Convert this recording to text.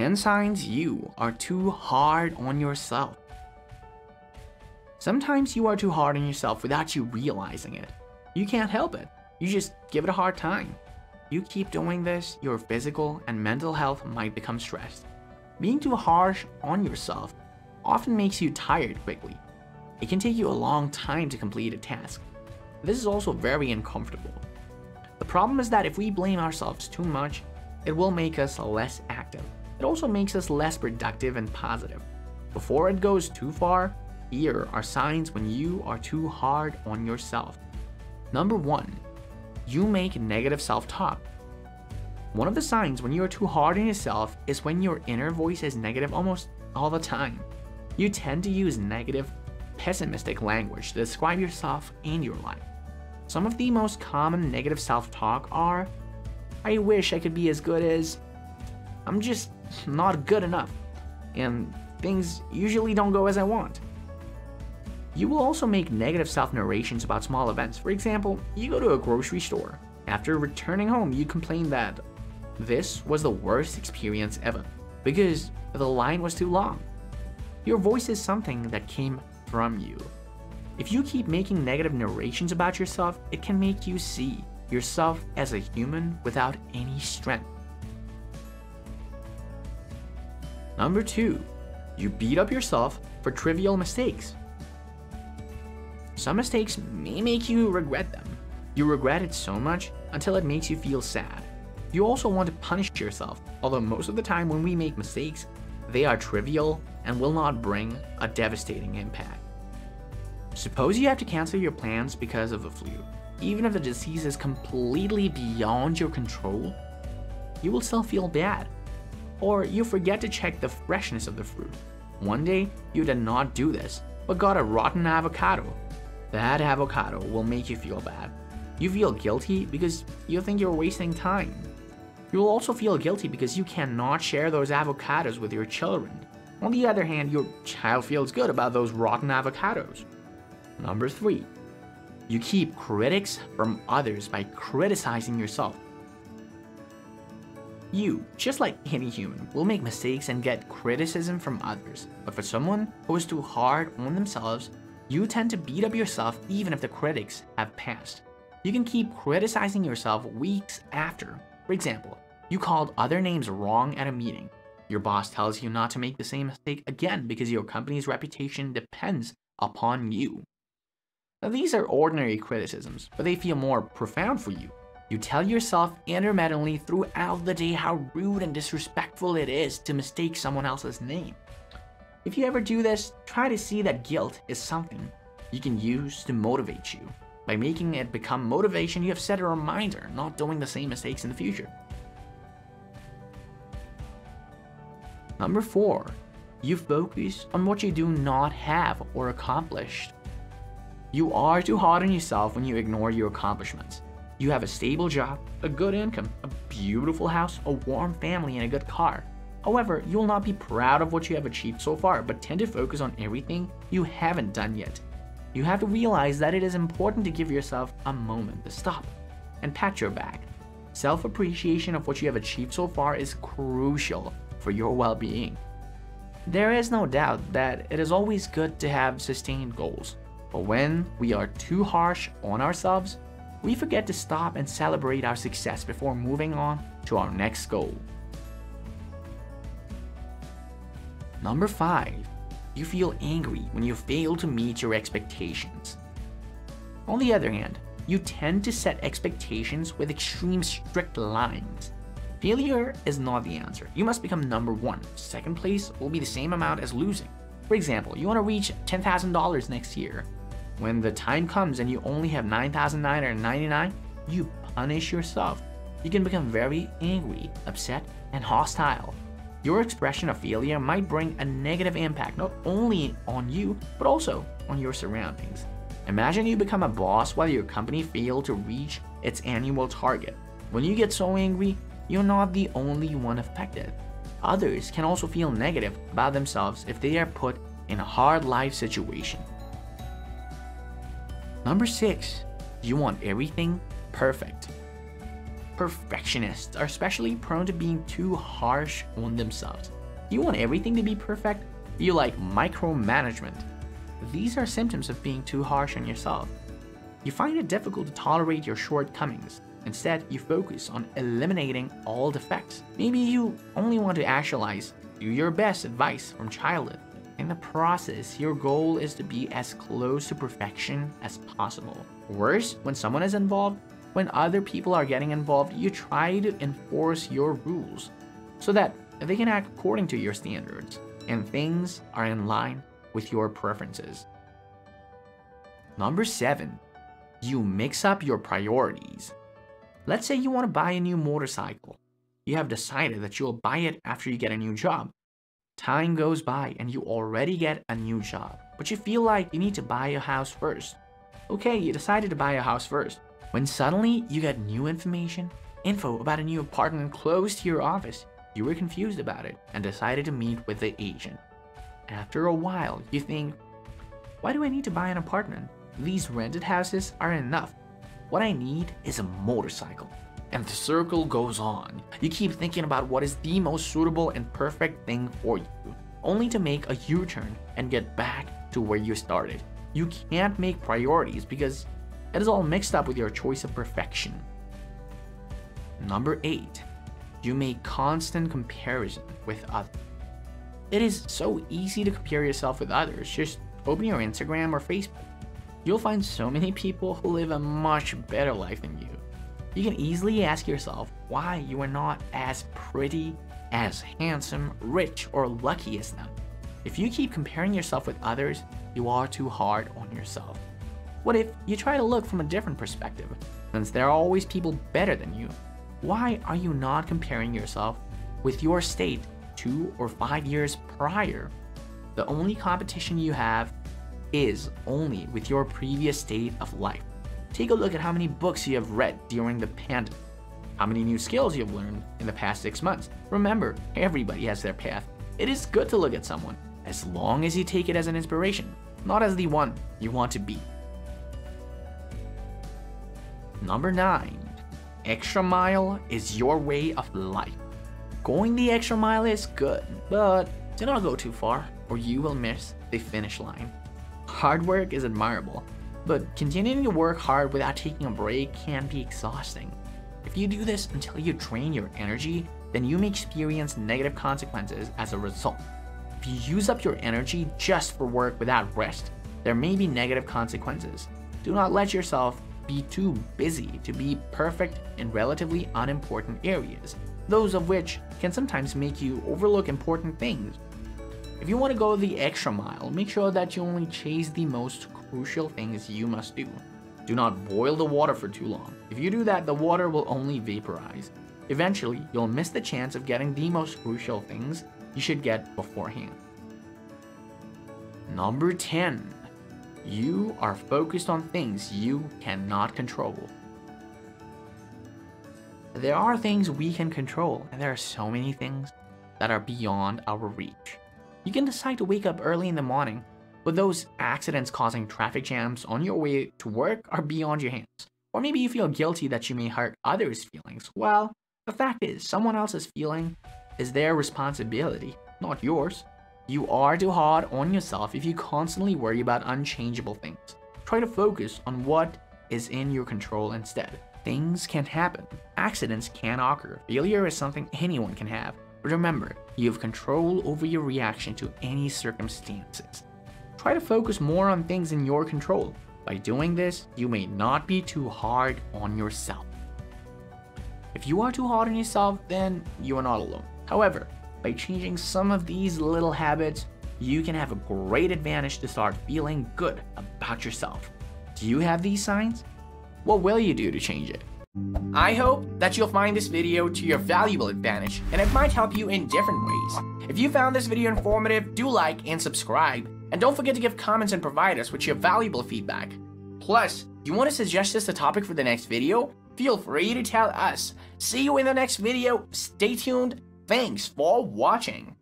10 signs you are too hard on yourself. Sometimes you are too hard on yourself without you realizing it. You can't help it. You just give it a hard time. You keep doing this, your physical and mental health might become stressed. Being too harsh on yourself often makes you tired quickly. It can take you a long time to complete a task. This is also very uncomfortable. The problem is that if we blame ourselves too much, it will make us less active. It also makes us less productive and positive. Before it goes too far, here are signs when you are too hard on yourself. Number 1. You make negative self-talk. One of the signs when you are too hard on yourself is when your inner voice is negative almost all the time. You tend to use negative, pessimistic language to describe yourself and your life. Some of the most common negative self-talk are, I wish I could be as good as, I'm just not good enough, and things usually don't go as I want. You will also make negative self-narrations about small events. For example, you go to a grocery store. After returning home, you complain that this was the worst experience ever because the line was too long. Your voice is something that came from you. If you keep making negative narrations about yourself, it can make you see yourself as a human without any strength. Number 2, you beat up yourself for trivial mistakes. Some mistakes may make you regret them. You regret it so much until it makes you feel sad. You also want to punish yourself, although most of the time when we make mistakes, they are trivial and will not bring a devastating impact. Suppose you have to cancel your plans because of the flu. Even if the disease is completely beyond your control, you will still feel bad. Or you forget to check the freshness of the fruit. One day, you did not do this, but got a rotten avocado. That avocado will make you feel bad. You feel guilty because you think you're wasting time. You will also feel guilty because you cannot share those avocados with your children. On the other hand, your child feels good about those rotten avocados. Number 3, you keep critics from others by criticizing yourself. You, just like any human, will make mistakes and get criticism from others. But for someone who is too hard on themselves, you tend to beat up yourself even if the critics have passed. You can keep criticizing yourself weeks after. For example, you called other names wrong at a meeting. Your boss tells you not to make the same mistake again because your company's reputation depends upon you. Now, these are ordinary criticisms, but they feel more profound for you. You tell yourself intermittently throughout the day how rude and disrespectful it is to mistake someone else's name. If you ever do this, try to see that guilt is something you can use to motivate you. By making it become motivation, you have set a reminder not doing the same mistakes in the future. Number 4, you focus on what you do not have or accomplished. You are too hard on yourself when you ignore your accomplishments. You have a stable job, a good income, a beautiful house, a warm family, and a good car. However, you will not be proud of what you have achieved so far, but tend to focus on everything you haven't done yet. You have to realize that it is important to give yourself a moment to stop and pat your back. Self-appreciation of what you have achieved so far is crucial for your well-being. There is no doubt that it is always good to have sustained goals, but when we are too harsh on ourselves, we forget to stop and celebrate our success before moving on to our next goal. Number 5, you feel angry when you fail to meet your expectations. On the other hand, you tend to set expectations with extreme strict lines. Failure is not the answer. You must become number 1. Second place will be the same amount as losing. For example, you want to reach $10,000 next year. When the time comes and you only have $9,999, you punish yourself. You can become very angry, upset, and hostile. Your expression of failure might bring a negative impact not only on you, but also on your surroundings. Imagine you become a boss while your company failed to reach its annual target. When you get so angry, you're not the only one affected. Others can also feel negative about themselves if they are put in a hard life situation. Number 6, you want everything perfect. Perfectionists are especially prone to being too harsh on themselves. You want everything to be perfect? You like micromanagement. These are symptoms of being too harsh on yourself. You find it difficult to tolerate your shortcomings. Instead, you focus on eliminating all defects. Maybe you only want to actualize do your best advice from childhood. In the process, your goal is to be as close to perfection as possible. Worse, when someone is involved, when other people are getting involved, you try to enforce your rules so that they can act according to your standards and things are in line with your preferences. Number 7, you mix up your priorities. Let's say you want to buy a new motorcycle. You have decided that you'll buy it after you get a new job. Time goes by and you already get a new job, but you feel like you need to buy a house first. Okay, you decided to buy a house first. When suddenly you get new info about a new apartment close to your office, you were confused about it and decided to meet with the agent. After a while, you think, why do I need to buy an apartment? These rented houses are enough. What I need is a motorcycle. And the circle goes on. You keep thinking about what is the most suitable and perfect thing for you, only to make a U-turn and get back to where you started. You can't make priorities because it is all mixed up with your choice of perfection. Number 8, you make constant comparison with others. It is so easy to compare yourself with others. Just open your Instagram or Facebook. You'll find so many people who live a much better life than you. You can easily ask yourself why you are not as pretty, as handsome, rich, or lucky as them. If you keep comparing yourself with others, you are too hard on yourself. What if you try to look from a different perspective? Since there are always people better than you, why are you not comparing yourself with your state 2 or 5 years prior? The only competition you have is only with your previous state of life. Take a look at how many books you have read during the pandemic, how many new skills you have learned in the past 6 months. Remember, everybody has their path. It is good to look at someone, as long as you take it as an inspiration, not as the one you want to be. Number 9, extra mile is your way of life. Going the extra mile is good, but do not go too far or you will miss the finish line. Hard work is admirable, but continuing to work hard without taking a break can be exhausting. If you do this until you drain your energy, then you may experience negative consequences as a result. If you use up your energy just for work without rest, there may be negative consequences. Do not let yourself be too busy to be perfect in relatively unimportant areas, those of which can sometimes make you overlook important things. If you want to go the extra mile, make sure that you only chase the most crucial things you must do. Do not boil the water for too long. If you do that, the water will only vaporize. Eventually, you'll miss the chance of getting the most crucial things you should get beforehand. Number 10. You are focused on things you cannot control. There are things we can control, and there are so many things that are beyond our reach. You can decide to wake up early in the morning, but those accidents causing traffic jams on your way to work are beyond your hands. Or maybe you feel guilty that you may hurt others' feelings. Well, the fact is, someone else's feeling is their responsibility, not yours. You are too hard on yourself if you constantly worry about unchangeable things. Try to focus on what is in your control instead. Things can happen. Accidents can occur. Failure is something anyone can have. But remember, you have control over your reaction to any circumstances. Try to focus more on things in your control. By doing this, you may not be too hard on yourself. If you are too hard on yourself, then you are not alone. However, by changing some of these little habits, you can have a great advantage to start feeling good about yourself. Do you have these signs? What will you do to change it? I hope that you'll find this video to your valuable advantage, and it might help you in different ways. If you found this video informative, do like and subscribe, and don't forget to give comments and provide us with your valuable feedback. Plus, you want to suggest us a topic for the next video? Feel free to tell us. See you in the next video. Stay tuned. Thanks for watching.